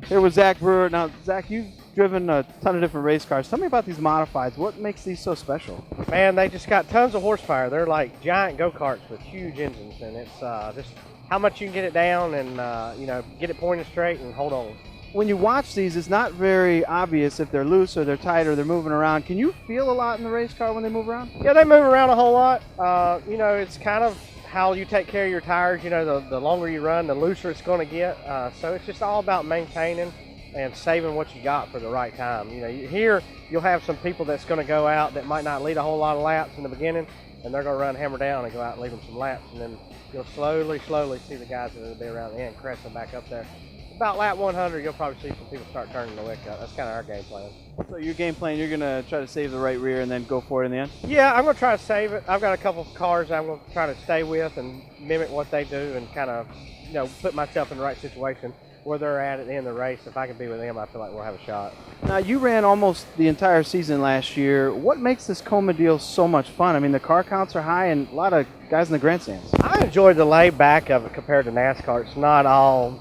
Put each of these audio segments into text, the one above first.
Here with Zach Brewer. Now, Zach, you've driven a ton of different race cars. Tell me about these modifieds. What makes these so special? Man, they just got tons of horsepower. They're like giant go-karts with huge engines, and it's just how much you can get it down and get it pointed straight and hold on. When you watch these, it's not very obvious if they're loose or they're tight or they're moving around. Can you feel a lot in the race car when they move around? Yeah, they move around a whole lot. It's kind of how you take care of your tires. The longer you run, the looser it's going to get. So it's just all about maintaining and saving what you got for the right time. Here you'll have some people that's going to go out that might not lead a whole lot of laps in the beginning, and they're going to run hammer down and go out and lead them some laps, and then you'll slowly see the guys that will be around the end crest them back up there. About lap 100, you'll probably see some people start turning the wick up. That's kind of our game plan. So your game plan, you're going to try to save the right rear and then go for it in the end? Yeah, I'm going to try to save it. I've got a couple of cars I'm going to try to stay with and mimic what they do and kind of, put myself in the right situation where they're at the end of the race. If I can be with them, I feel like we'll have a shot. Now, you ran almost the entire season last year. What makes this Coma deal so much fun? I mean, the car counts are high and a lot of guys in the grandstands. I enjoy the laid back of it compared to NASCAR. It's not all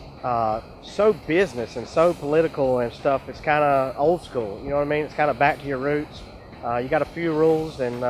so business and so political and stuff. It's kind of old school. You know what I mean? It's kind of back to your roots. You got a few rules, and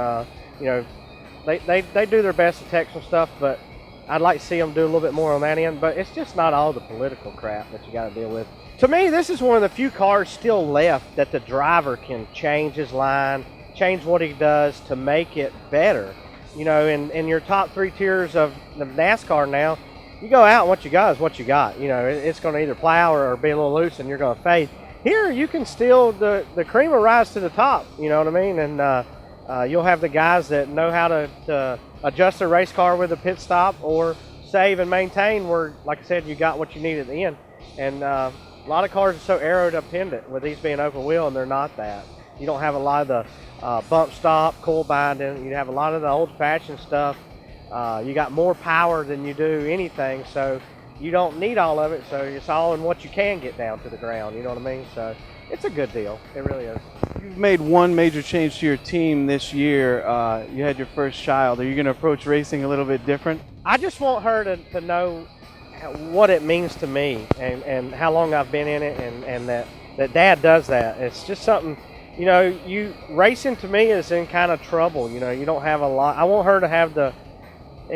they do their best to protect some stuff, but I'd like to see them do a little bit more on that end. But it's just not all the political crap that you got to deal with. To me, this is one of the few cars still left that the driver can change his line, change what he does to make it better. In your top 3 tiers of the NASCAR now, you go out and what you got is what you got. It's going to either plow or be a little loose, and you're going to fade. Here, you can still, the cream will rise to the top, you know what I mean? And you'll have the guys that know how to adjust their race car with a pit stop or save and maintain where, like I said, you got what you need at the end. And a lot of cars are so aero-dependent with these being open wheel, and they're not that. You don't have a lot of the bump stop, coil binding. You have a lot of the old-fashioned stuff. You got more power than you do anything, so you don't need all of it. So it's all in what you can get down to the ground. You know what I mean? So it's a good deal. It really is. You've made one major change to your team this year. You had your first child. Are you going to approach racing a little bit different? I just want her to know what it means to me and how long I've been in it, and that Dad does that. It's just something. Racing to me is in kind of trouble. You don't have a lot. I want her to have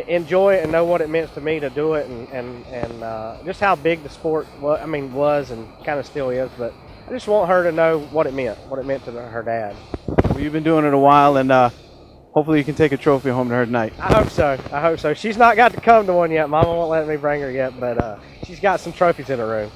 enjoy it and know what it meant to me to do it, and just how big the sport was and kind of still is. But I just want her to know what it meant to her dad. Well, you've been doing it a while, and hopefully you can take a trophy home to her tonight. I hope so. She's not got to come to one yet. Mama won't let me bring her yet, but she's got some trophies in her room.